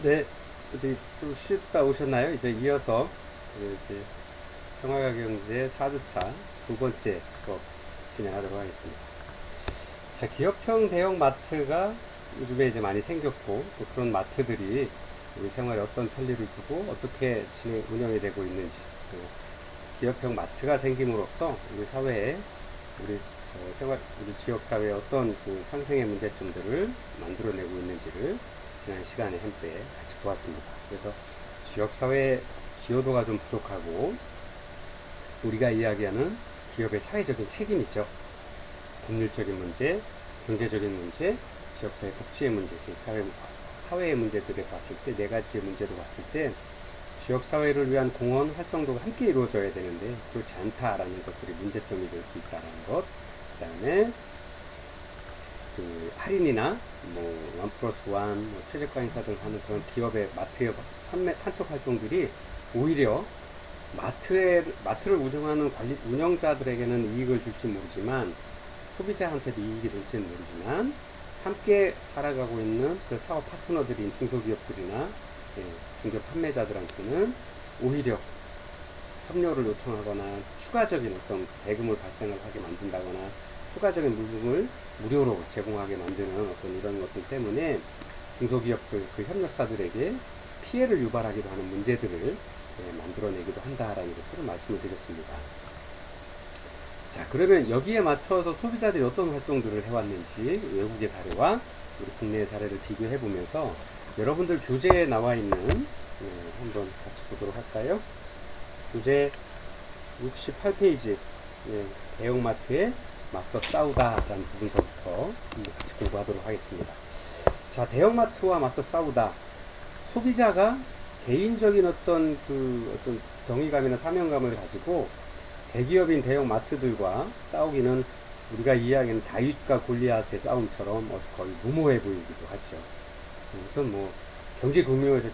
네, 어디 좀 쉬다 오셨나요? 이제 이어서 이제 생활경제 4주차 두 번째 수업 진행하도록 하겠습니다. 자, 기업형 대형 마트가 요즘에 이제 많이 생겼고, 또 그런 마트들이 우리 생활에 어떤 편리를 주고 어떻게 운영이 되고 있는지, 또 기업형 마트가 생김으로써 우리 사회에 우리 지역 사회에 어떤 그 상생의 문제점들을 만들어내고 있는지를 지난 시간에 함께 같이 보았습니다. 그래서 지역 사회 기여도가 좀 부족하고 우리가 이야기하는 기업의 사회적인 책임이죠. 법률적인 문제, 경제적인 문제, 지역사회 복지의 문제, 사회의 문제들을 봤을 때, 네 가지의 문제를 봤을 때, 지역사회를 위한 공헌 활성도가 함께 이루어져야 되는데, 그렇지 않다라는 것들이 문제점이 될 수 있다는 것, 그 다음에 그 할인이나 원 플러스 원, 최저가 인사 등 하는 그런 기업의 마트의 판촉 활동들이 오히려 마트를 운영하는 운영자들에게는 이익을 줄지 모르지만 소비자한테도 이익이 될지는 모르지만 함께 살아가고 있는 그 사업 파트너들인 중소기업들이나 중개 판매자들한테는 오히려 협력을 요청하거나 추가적인 어떤 대금을 발생을 하게 만든다거나 추가적인 물품을 무료로 제공하게 만드는 어떤 이런 것들 때문에 중소기업들 그 협력사들에게 피해를 유발하기도 하는 문제들을 만들어내기도 한다라는 것들을 말씀을 드렸습니다. 자, 그러면 여기에 맞춰서 소비자들이 어떤 활동들을 해왔는지 외국의 사례와 우리 국내의 사례를 비교해 보면서 여러분들 교재에 나와 있는 한번 같이 보도록 할까요? 교재 68페이지 대형마트에 맞서 싸우다라는 부분서부터 같이 공부하도록 하겠습니다. 자, 대형마트와 맞서 싸우다. 소비자가 개인적인 어떤 정의감이나 사명감을 가지고 대기업인 대형 마트들과 싸우기는 우리가 이야기하는 다윗과 골리앗의 싸움처럼 거의 무모해 보이기도 하죠. 우선 경제 금융에서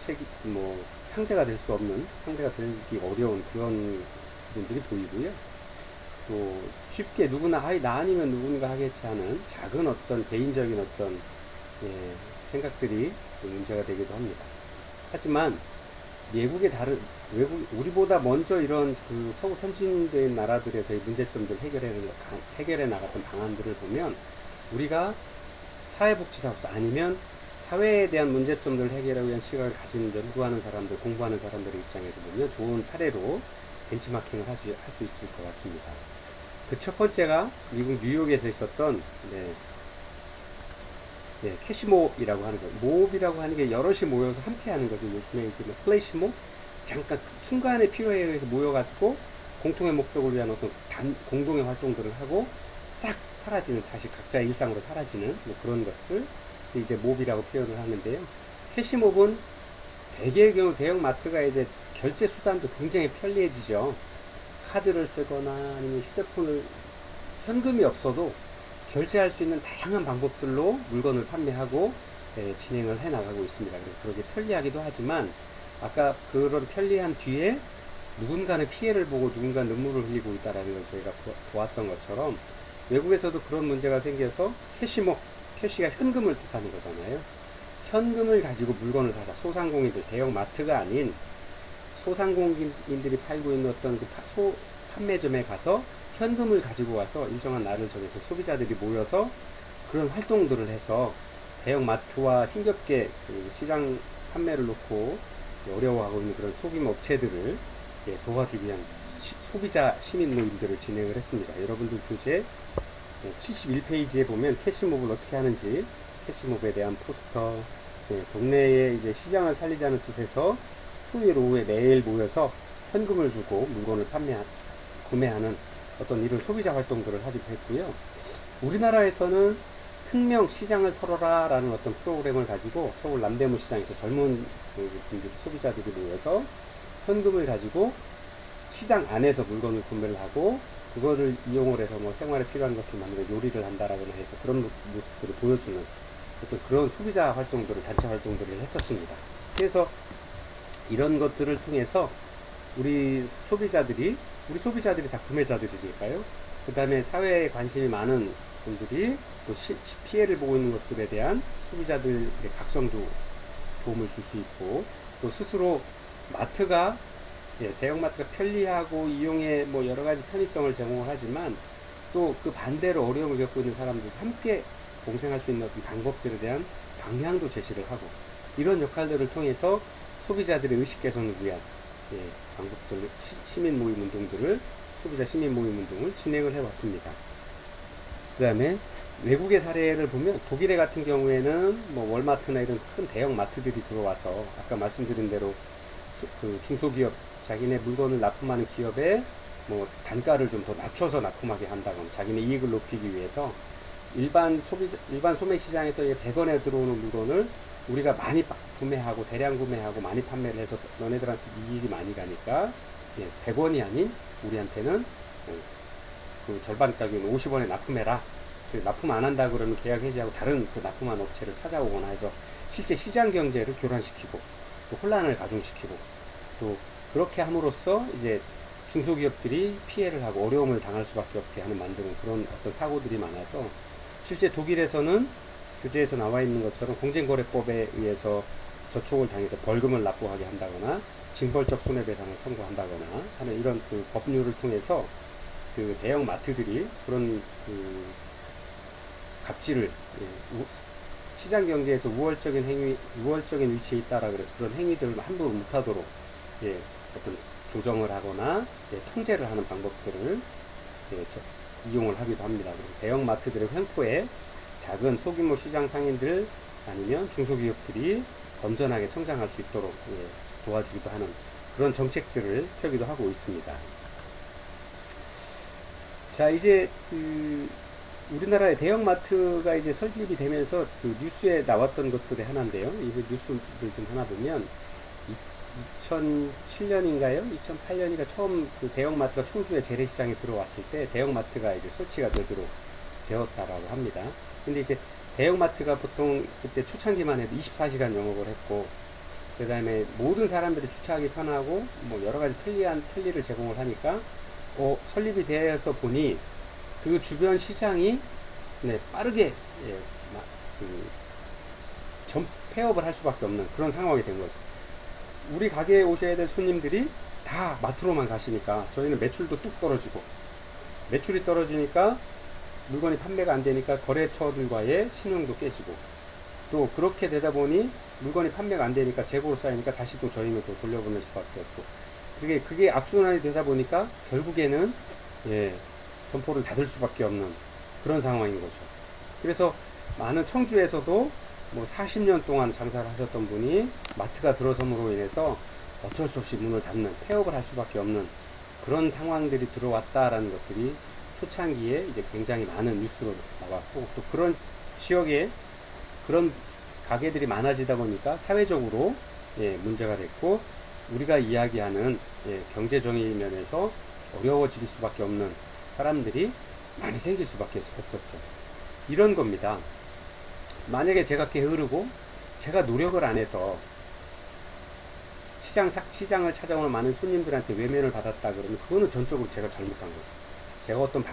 상대가 될 수 없는, 상대가 되기 어려운 그런 부분들이 보이고요. 또 쉽게 누구나 나 아니면 누군가 하겠지 하는 작은 어떤 개인적인 어떤 생각들이 문제가 되기도 합니다. 하지만 우리보다 먼저 이런 그 서구 선진된 나라들에서의 문제점들 해결해 나갔던 방안들을 보면 우리가 사회복지사로서 아니면 사회에 대한 문제점들을 해결하기 위한 시각을 가진 연구하는 사람들, 공부하는 사람들의 입장에서 보면 좋은 사례로 벤치마킹을 할 수 있을 것 같습니다. 그 첫 번째가 미국 뉴욕에서 있었던 캐시몹이라고 하는 거. 몹이라고 하는 게 여럿이 모여서 함께 하는 거죠. 요즘에 이제 플래시몹, 잠깐 순간의 필요에 의해서 모여가지고 공통의 목적을 위한 어떤 공동의 활동들을 하고 싹 사라지는, 다시 각자의 일상으로 사라지는 그런 것들 이제 몹이라고 표현을 하는데요. 캐시몹은 대개의 경우 대형 마트가 이제 결제 수단도 굉장히 편리해지죠. 카드를 쓰거나 아니면 현금이 없어도 결제할 수 있는 다양한 방법들로 물건을 판매하고 진행을 해 나가고 있습니다. 그래서 그렇게 편리하기도 하지만 아까 그런 편리한 뒤에 누군가는 피해를 보고 누군가 눈물을 흘리고 있다라는 걸 저희가 보았던 것처럼 외국에서도 그런 문제가 생겨서 캐시가 현금을 뜻하는 거잖아요. 현금을 가지고 물건을 사자. 소상공인들, 대형 마트가 아닌 소상공인들이 팔고 있는 어떤 판매점에 가서 현금을 가지고 와서 일정한 날을 정해서 소비자들이 모여서 그런 활동들을 해서 대형 마트와 힘겹게 그 시장 판매를 놓고 어려워하고 있는 그런 소규모 업체들을 도와주기 위한 소비자 시민 모임들을 진행을 했습니다. 여러분들 교재 71페이지에 보면 캐시몹을 어떻게 하는지, 캐시몹에 대한 포스터, 동네에 이제 시장을 살리자는 뜻에서 토요일 오후에 매일 모여서 현금을 주고 물건을 구매하는 어떤 이런 소비자 활동들을 하기도 했고요. 우리나라에서는 특명 시장을 털어라 라는 어떤 프로그램을 가지고 서울 남대문 시장에서 젊은 소비자들이 모여서 현금을 가지고 시장 안에서 물건을 구매를 하고 그거를 이용을 해서 생활에 필요한 것들 만들어 요리를 한다라거나 해서 그런 모습들을 보여주는 어떤 그런 소비자 활동들을, 단체 활동들을 했었습니다. 그래서 이런 것들을 통해서 우리 소비자들이 다 구매자들이니까요. 그 다음에 사회에 관심이 많은 분들이 또 피해를 보고 있는 것들에 대한 소비자들의 각성도 도움을 줄 수 있고, 또 스스로 마트가 대형마트가 편리하고 이용에 뭐 여러 가지 편의성을 제공을 하지만 또 그 반대로 어려움을 겪고 있는 사람들 함께 공생할 수 있는 어떤 방법들에 대한 방향도 제시를 하고, 이런 역할들을 통해서 소비자들의 의식 개선을 위한 방법들, 시민 모임 운동들을, 소비자 시민 모임 운동을 진행을 해왔습니다. 그 다음에 외국의 사례를 보면 독일에 같은 경우에는 뭐 월마트나 이런 큰 대형 마트들이 들어와서 아까 말씀드린 대로 그 중소기업, 자기네 물건을 납품하는 기업에 뭐 단가를 좀 더 낮춰서 납품하게 한다거나 자기네 이익을 높이기 위해서 일반 소매 시장에서 100원에 들어오는 물건을 우리가 많이 구매하고 대량 구매하고 많이 판매를 해서 너네들한테 이익이 많이 가니까 100원이 아닌 우리한테는 그 절반 가격인 50원에 납품해라. 납품 안 한다 그러면 계약 해지하고 다른 그 납품한 업체를 찾아오거나 해서 실제 시장 경제를 교란시키고 또 혼란을 가중시키고, 또 그렇게 함으로써 이제 중소기업들이 피해를 하고 어려움을 당할 수밖에 없게 하는 만드는 그런 어떤 사고들이 많아서, 실제 독일에서는 규제에서 나와 있는 것처럼 공정거래법에 의해서 저촉을 당해서 벌금을 납부하게 한다거나 징벌적 손해배상을 청구한다거나 하는 이런 그 법률을 통해서 그 대형 마트들이 그런 그 갑질을 시장 경제에서 우월적인 위치에 있다라 그래서 그런 행위들을 함부로 못하도록 어떤 조정을 하거나 통제를 하는 방법들을 이용을 하기도 합니다. 대형 마트들의 횡포에 작은 소규모 시장 상인들 아니면 중소기업들이 건전하게 성장할 수 있도록 도와주기도 하는 그런 정책들을 펴기도 하고 있습니다. 자, 이제 우리나라의 대형마트가 이제 설립이 되면서 그 뉴스에 나왔던 것들의 하나인데요. 이 뉴스를 좀 하나 보면 2007년인가요? 2008년인가 처음 그 대형마트가 청주의 재래시장에 들어왔을 때 대형마트가 이제 설치가 되도록 되었다라고 합니다. 근데 이제 대형마트가 보통 그때 초창기만 해도 24시간 영업을 했고, 그 다음에 모든 사람들이 주차하기 편하고 뭐 여러 가지 편리를 제공을 하니까 설립이 되어서 보니 그 주변 시장이 빠르게 폐업을 할 수밖에 없는 그런 상황이 된 거죠. 우리 가게에 오셔야 될 손님들이 다 마트로만 가시니까 저희는 매출도 뚝 떨어지고, 매출이 떨어지니까 물건이 판매가 안 되니까 거래처들과의 신용도 깨지고, 또 그렇게 되다 보니 물건이 판매가 안 되니까 재고로 쌓이니까 다시 또 저희는 또 돌려보낼 수밖에 없고, 그게 악순환이 되다 보니까 결국에는 점포를 닫을 수밖에 없는 그런 상황인 거죠. 그래서 많은 청주에서도 뭐 40년 동안 장사를 하셨던 분이 마트가 들어섬으로 인해서 어쩔 수 없이 문을 닫는, 폐업을 할 수밖에 없는 그런 상황들이 들어왔다라는 것들이 초창기에 이제 굉장히 많은 뉴스로 나왔고, 또 그런 지역에 그런 가게들이 많아지다 보니까 사회적으로 문제가 됐고, 우리가 이야기하는 경제정의 면에서 어려워질 수밖에 없는 사람들이 많이 생길 수밖에 없었죠. 이런 겁니다. 만약에 제가 게으르고 제가 노력을 안 해서 시장을 찾아오는 많은 손님들한테 외면을 받았다 그러면 그거는 전적으로 제가 잘못한 거죠. 제가 어떤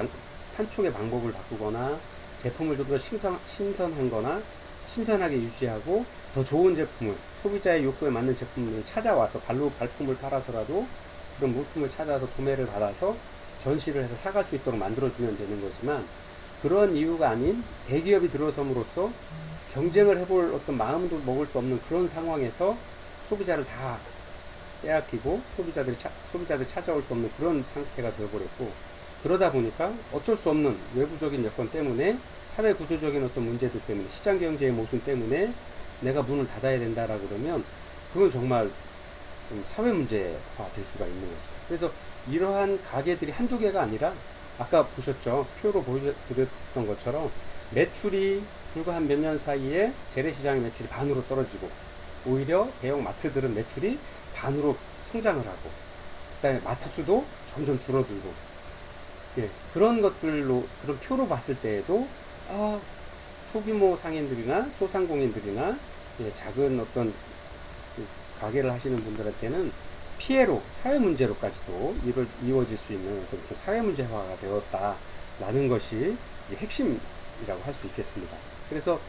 판촉의 방법을 바꾸거나 제품을 좀 더 신선한 거나 신선하게 유지하고 더 좋은 제품을, 소비자의 욕구에 맞는 제품을 찾아와서 발품을 팔아서라도 그런 물품을 찾아서 구매를 받아서 전시를 해서 사갈 수 있도록 만들어주면 되는 거지만, 그런 이유가 아닌 대기업이 들어섬으로써 경쟁을 해볼 어떤 마음도 먹을 수 없는 그런 상황에서 소비자를 다 빼앗기고 소비자들이 찾아올 수 없는 그런 상태가 되어버렸고, 그러다 보니까 어쩔 수 없는 외부적인 여건 때문에, 사회 구조적인 어떤 문제들 때문에, 시장 경제의 모순 때문에 내가 문을 닫아야 된다라고 그러면 그건 정말 좀 사회 문제화 될 수가 있는 거죠. 그래서 이러한 가게들이 한두 개가 아니라 아까 보셨죠? 표로 보여드렸던 것처럼 매출이 불과 한 몇 년 사이에 재래시장의 매출이 반으로 떨어지고, 오히려 대형 마트들은 매출이 반으로 성장을 하고, 그 다음에 마트 수도 점점 줄어들고, 그런 것들로, 그런 표로 봤을 때에도 소규모 상인들이나 소상공인들이나 작은 어떤 가게를 하시는 분들한테는 피해로, 사회 문제로까지도 이루어질 수 있는 어떤 사회 문제화가 되었다라는 것이 핵심이라고 할 수 있겠습니다. 그래서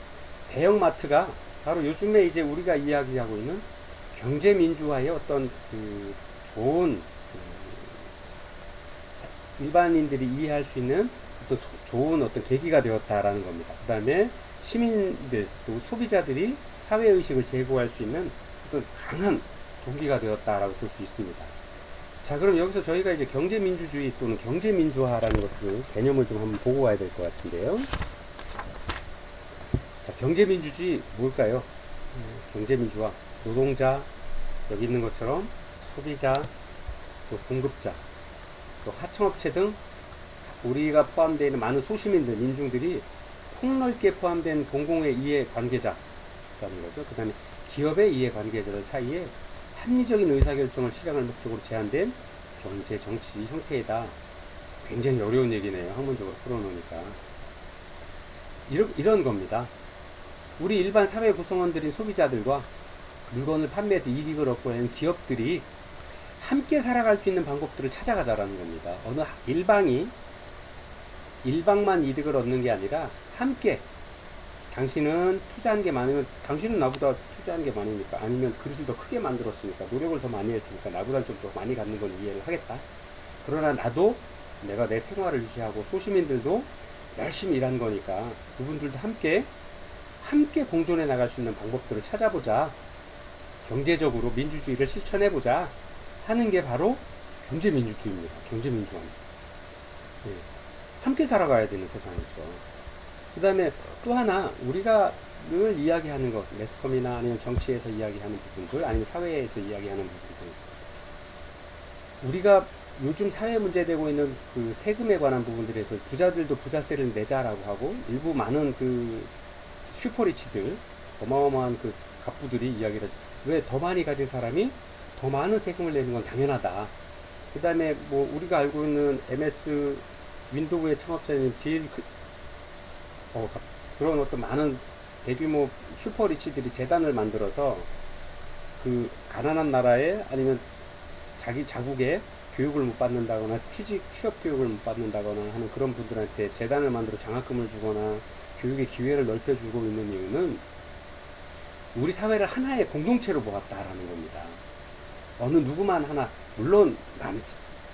대형마트가 바로 요즘에 이제 우리가 이야기하고 있는 경제민주화의 어떤 그 좋은 일반인들이 이해할 수 있는 어떤 좋은 어떤 계기가 되었다라는 겁니다. 그 다음에 시민들 또 소비자들이 사회의식을 제고할 수 있는 어떤 강한 동기가 되었다라고 볼 수 있습니다. 자, 그럼 여기서 저희가 이제 경제민주주의 또는 경제민주화라는 것들 개념을 좀 한번 보고 가야 될 것 같은데요. 자, 경제민주주의 뭘까요? 경제민주화, 노동자, 여기 있는 것처럼 소비자, 또 공급자, 또 하청업체 등 우리가 포함되어 있는 많은 소시민들, 민중들이 폭넓게 포함된 공공의 이해관계자라는 거죠. 그 다음에 기업의 이해관계자들 사이에 합리적인 의사결정을 실행할 목적으로 제한된 경제, 정치 형태이다. 굉장히 어려운 얘기네요. 학문적으로 풀어놓으니까. 이런 겁니다. 우리 일반 사회 구성원들인 소비자들과 물건을 판매해서 이익을 얻고 있는 기업들이 함께 살아갈 수 있는 방법들을 찾아가자라는 겁니다. 어느 일방만 이득을 얻는 게 아니라 함께 당신은 투자한 게 많으면 당신은 나보다 투자한 게 많으니까 아니면 그릇을 더 크게 만들었으니까 노력을 더 많이 했으니까 나보다 좀 더 많이 갖는 건 이해를 하겠다. 그러나 나도 내가 내 생활을 유지하고 소시민들도 열심히 일한 거니까 그분들도 함께 공존해 나갈 수 있는 방법들을 찾아보자. 경제적으로 민주주의를 실천해보자 하는 게 바로 경제민주주의입니다. 경제민주화입니다. 네. 함께 살아가야 되는 세상이죠. 그 다음에 또 하나 우리가 늘 이야기하는 것, 매스컴이나 아니면 정치에서 이야기하는 부분들, 아니면 사회에서 이야기하는 부분들, 우리가 요즘 사회 문제되고 있는 그 세금에 관한 부분들에서 부자들도 부자세를 내자라고 하고 일부 많은 그 슈퍼리치들, 어마어마한 그 갑부들이 이야기를 하죠. 왜 더 많이 가진 사람이 더 많은 세금을 내는 건 당연하다. 그 다음에 뭐 우리가 알고 있는 MS 윈도우의 창업자인 그런 어떤 많은 대규모 슈퍼리치들이 재단을 만들어서 그 가난한 나라에 아니면 자기 자국에 교육을 못 받는다거나 취업 교육을 못 받는다거나 하는 그런 분들한테 재단을 만들어 장학금을 주거나 교육의 기회를 넓혀주고 있는 이유는 우리 사회를 하나의 공동체로 보았다라는 겁니다. 어느 누구만 하나, 물론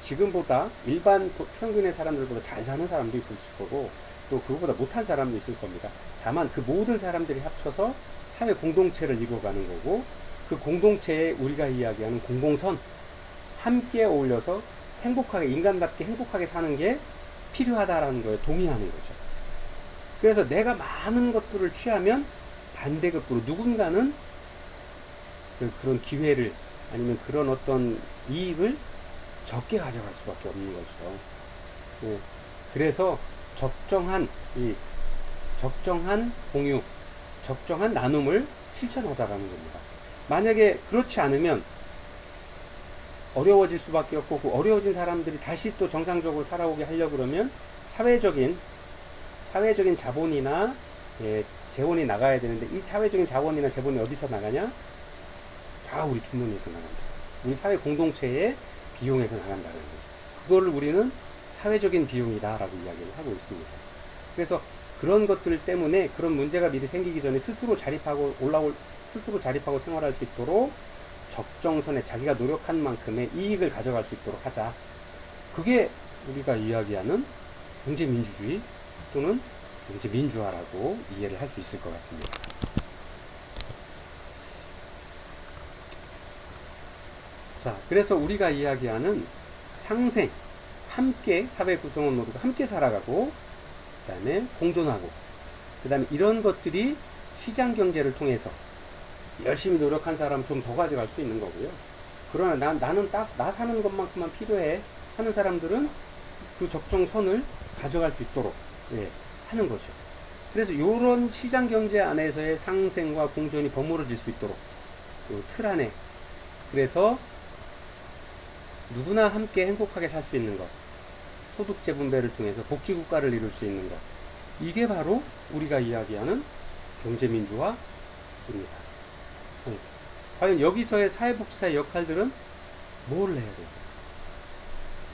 지금보다 일반 평균의 사람들보다 잘 사는 사람도 있을 거고 또 그거보다 못한 사람도 있을 겁니다. 다만 그 모든 사람들이 합쳐서 사회 공동체를 이루어가는 거고 그 공동체에 우리가 이야기하는 공공선, 함께 어울려서 행복하게, 인간답게 행복하게 사는 게 필요하다라는 거에 동의하는 거죠. 그래서 내가 많은 것들을 취하면 반대급부로 누군가는 그런 기회를 아니면 그런 어떤 이익을 적게 가져갈 수밖에 없는 거죠. 네. 그래서 적정한 공유, 적정한 나눔을 실천하자라는 겁니다. 만약에 그렇지 않으면 어려워질 수밖에 없고 그 어려워진 사람들이 다시 또 정상적으로 살아오게 하려고 그러면 사회적인 자본이나 재원이 나가야 되는데 이 사회적인 자본이나 재본이 어디서 나가냐? 다 우리 주머니에서 나간다. 우리 사회 공동체의 비용에서 나간다는 거죠. 그거를 우리는 사회적인 비용이다라고 이야기를 하고 있습니다. 그래서 그런 것들 때문에 그런 문제가 미리 생기기 전에 스스로 자립하고 생활할 수 있도록 적정선에 자기가 노력한 만큼의 이익을 가져갈 수 있도록 하자. 그게 우리가 이야기하는 경제민주주의 또는 경제민주화라고 이해를 할 수 있을 것 같습니다. 자, 그래서 우리가 이야기하는 상생, 함께 사회 구성원 모두가 함께 살아가고 그 다음에 공존하고 그 다음에 이런 것들이 시장 경제를 통해서 열심히 노력한 사람 좀 더 가져갈 수 있는 거고요. 그러나 나는 딱 나 사는 것만큼만 필요해 하는 사람들은 그 적정선을 가져갈 수 있도록 하는 거죠. 그래서 이런 시장 경제 안에서의 상생과 공존이 버무려질 수 있도록 이 틀 안에 그래서 누구나 함께 행복하게 살 수 있는 것, 소득 재분배를 통해서 복지국가를 이룰 수 있는 것, 이게 바로 우리가 이야기하는 경제민주화입니다. 과연 여기서의 사회복지사의 역할들은 뭘 해야 돼요?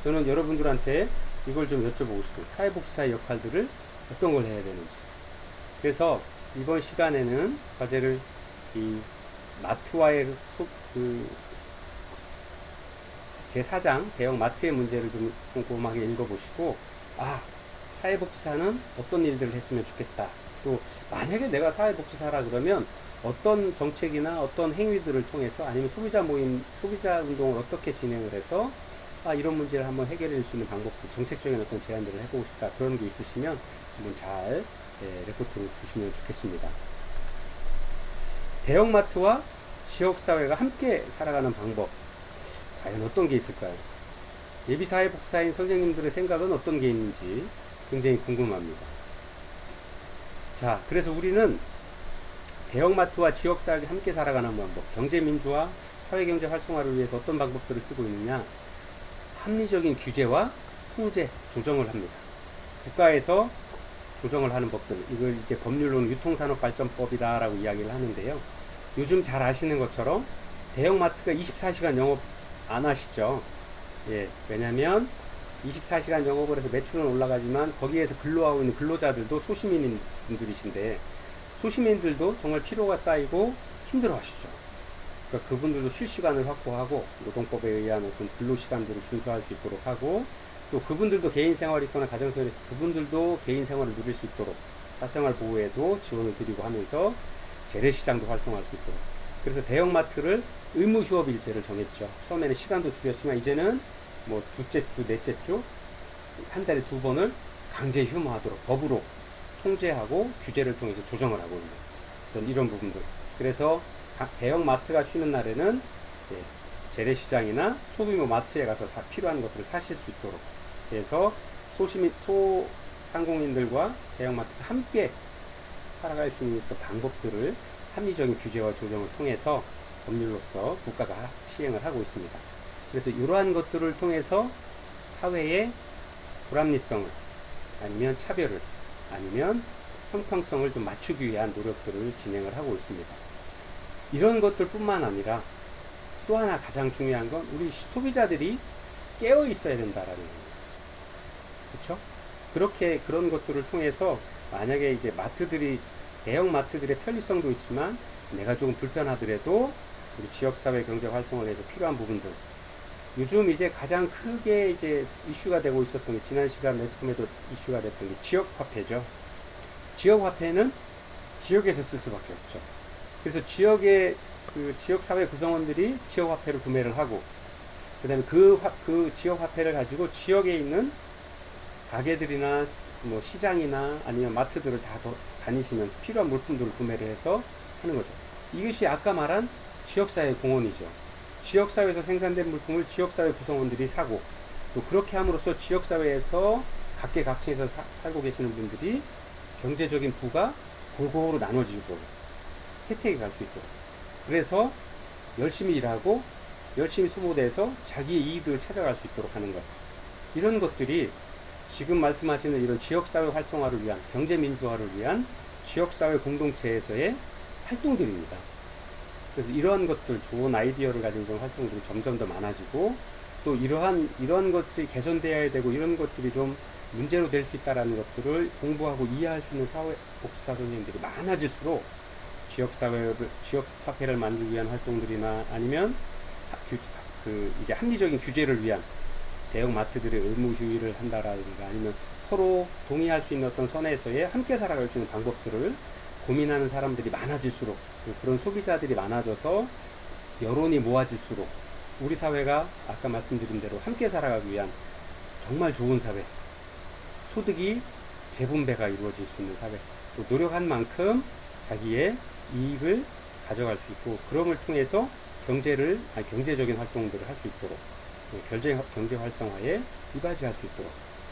저는 여러분들한테 이걸 좀 여쭤보고 싶어요. 사회복지사의 역할들을 어떤 걸 해야 되는지. 그래서 이번 시간에는 과제를 이 마트와의 제4장 대형 마트의 문제를 좀 꼼꼼하게 읽어보시고, 아, 사회복지사는 어떤 일들을 했으면 좋겠다. 또 만약에 내가 사회복지사라 그러면 어떤 정책이나 어떤 행위들을 통해서, 아니면 소비자 모임, 소비자 운동을 어떻게 진행을 해서 이런 문제를 한번 해결해 줄 수 있는 방법들, 정책적인 어떤 제안들을 해보고 싶다, 그런 게 있으시면 한번 잘 레포트를 주시면 좋겠습니다. 대형마트와 지역사회가 함께 살아가는 방법, 과연 어떤 게 있을까요? 예비사회복지사인 선생님들의 생각은 어떤 게 있는지 굉장히 궁금합니다. 자, 그래서 우리는 대형마트와 지역사회가 함께 살아가는 방법, 경제민주화, 사회경제 활성화를 위해서 어떤 방법들을 쓰고 있느냐? 합리적인 규제와 통제, 조정을 합니다. 국가에서 조정을 하는 법들, 이걸 이제 법률로는 유통산업발전법이다라고 이야기를 하는데요. 요즘 잘 아시는 것처럼 대형마트가 24시간 영업 안 하시죠. 예, 왜냐면 24시간 영업을 해서 매출은 올라가지만 거기에서 근로하고 있는 근로자들도 소시민인 분들이신데, 소시민들도 정말 피로가 쌓이고 힘들어 하시죠. 그러니까 그분들도 쉴 시간을 확보하고 노동법에 의한 어떤 근로 시간들을 준수할 수 있도록 하고, 또 그분들도 개인 생활이 있거나 가정 생활이 있어서 그분들도 개인 생활을 누릴 수 있도록 사생활 보호에도 지원을 드리고 하면서 재래시장도 활성화할 수 있도록. 그래서 대형마트를 의무 휴업 일제를 정했죠. 처음에는 시간도 줄였지만 이제는 뭐 둘째 주, 넷째 주, 한 달에 2번을 강제 휴무하도록 법으로 통제하고 규제를 통해서 조정을 하고 있는 이런 부분들. 그래서 대형마트가 쉬는 날에는 재래시장이나 소규모 마트에 가서 필요한 것들을 사실 수 있도록 해서 소상공인들과 대형마트가 함께 살아갈 수 있는 방법들을 합리적인 규제와 조정을 통해서 법률로서 국가가 시행을 하고 있습니다. 그래서 이러한 것들을 통해서 사회의 불합리성을, 아니면 차별을, 아니면 형평성을 좀 맞추기 위한 노력들을 진행을 하고 있습니다. 이런 것들 뿐만 아니라 또 하나 가장 중요한 건 우리 소비자들이 깨어 있어야 된다라는 겁니다. 그렇죠? 그렇게 그런 것들을 통해서 만약에 이제 마트들이, 대형 마트들의 편리성도 있지만 내가 조금 불편하더라도 우리 지역사회 경제 활성화를 위해서 필요한 부분들, 요즘 이제 가장 크게 이제 이슈가 되고 있었던 게, 지난 시간 매스컴에도 이슈가 됐던 게 지역화폐죠. 지역화폐는 지역에서 쓸 수밖에 없죠. 그래서 지역의 지역사회 구성원들이 지역화폐를 구매를 하고, 그 다음에 그 지역화폐를 가지고 지역에 있는 가게들이나 뭐 시장이나 아니면 마트들을 다 다니시면서 필요한 물품들을 구매를 해서 하는 거죠. 이것이 아까 말한 지역사회 공헌이죠. 지역사회에서 생산된 물품을 지역사회 구성원들이 사고, 또 그렇게 함으로써 지역사회에서 각계각층에서 살고 계시는 분들이 경제적인 부가 골고루 나눠지고 혜택이 갈 수 있도록, 그래서 열심히 일하고 열심히 소모돼서 자기의 이익을 찾아갈 수 있도록 하는 것, 이런 것들이 지금 말씀하시는 이런 지역사회 활성화를 위한, 경제민주화를 위한 지역사회 공동체에서의 활동들입니다. 그래서 이러한 것들, 좋은 아이디어를 가진 그런 활동들이 점점 더 많아지고, 또 이러한 것이 개선되어야 되고, 이런 것들이 좀 문제로 될 수 있다는 것들을 공부하고 이해할 수 있는 사회복지사 선생님들이 많아질수록 지역화폐를 만들기 위한 활동들이나, 아니면 이제 합리적인 규제를 위한 대형 마트들의 의무 휴일을 한다라든가, 아니면 서로 동의할 수 있는 어떤 선에서의 함께 살아갈 수 있는 방법들을 고민하는 사람들이 많아질수록, 그런 소비자들이 많아져서 여론이 모아질수록 우리 사회가 아까 말씀드린 대로 함께 살아가기 위한 정말 좋은 사회, 소득이 재분배가 이루어질 수 있는 사회, 또 노력한 만큼 자기의 이익을 가져갈 수 있고, 그럼을 통해서 경제적인 활동들을 할 수 있도록, 경제 활성화에 이바지할 수 있도록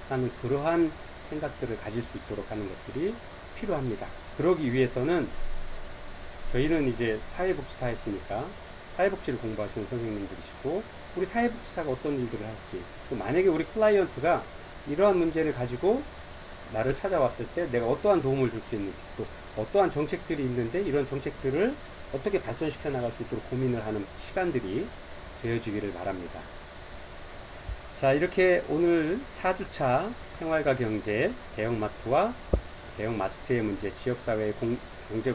하는 그러한 생각들을 가질 수 있도록 하는 것들이 필요합니다. 그러기 위해서는 저희는 이제 사회복지사였으니까 사회복지를 공부하시는 선생님들이시고, 우리 사회복지사가 어떤 일들을 할지, 또 만약에 우리 클라이언트가 이러한 문제를 가지고 나를 찾아왔을 때 내가 어떠한 도움을 줄 수 있는지, 또 어떠한 정책들이 있는데 이런 정책들을 어떻게 발전시켜 나갈 수 있도록 고민을 하는 시간들이 되어지기를 바랍니다. 자, 이렇게 오늘 4주차 생활과 경제, 대형마트와 대형마트의 문제, 지역사회의 경제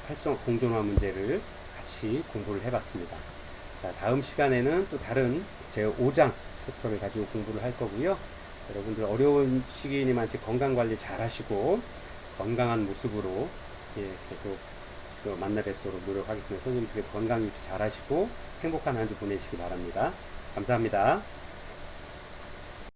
활성화 공존화 문제를 같이 공부를 해봤습니다. 자, 다음 시간에는 또 다른 제5장 챕터를 가지고 공부를 할 거고요. 여러분들 어려운 시기니만 건강관리 잘 하시고 건강한 모습으로 계속 만나 뵙도록 노력하겠습니다. 선생님들 건강 유지 잘 하시고 행복한 한 주 보내시기 바랍니다. 감사합니다.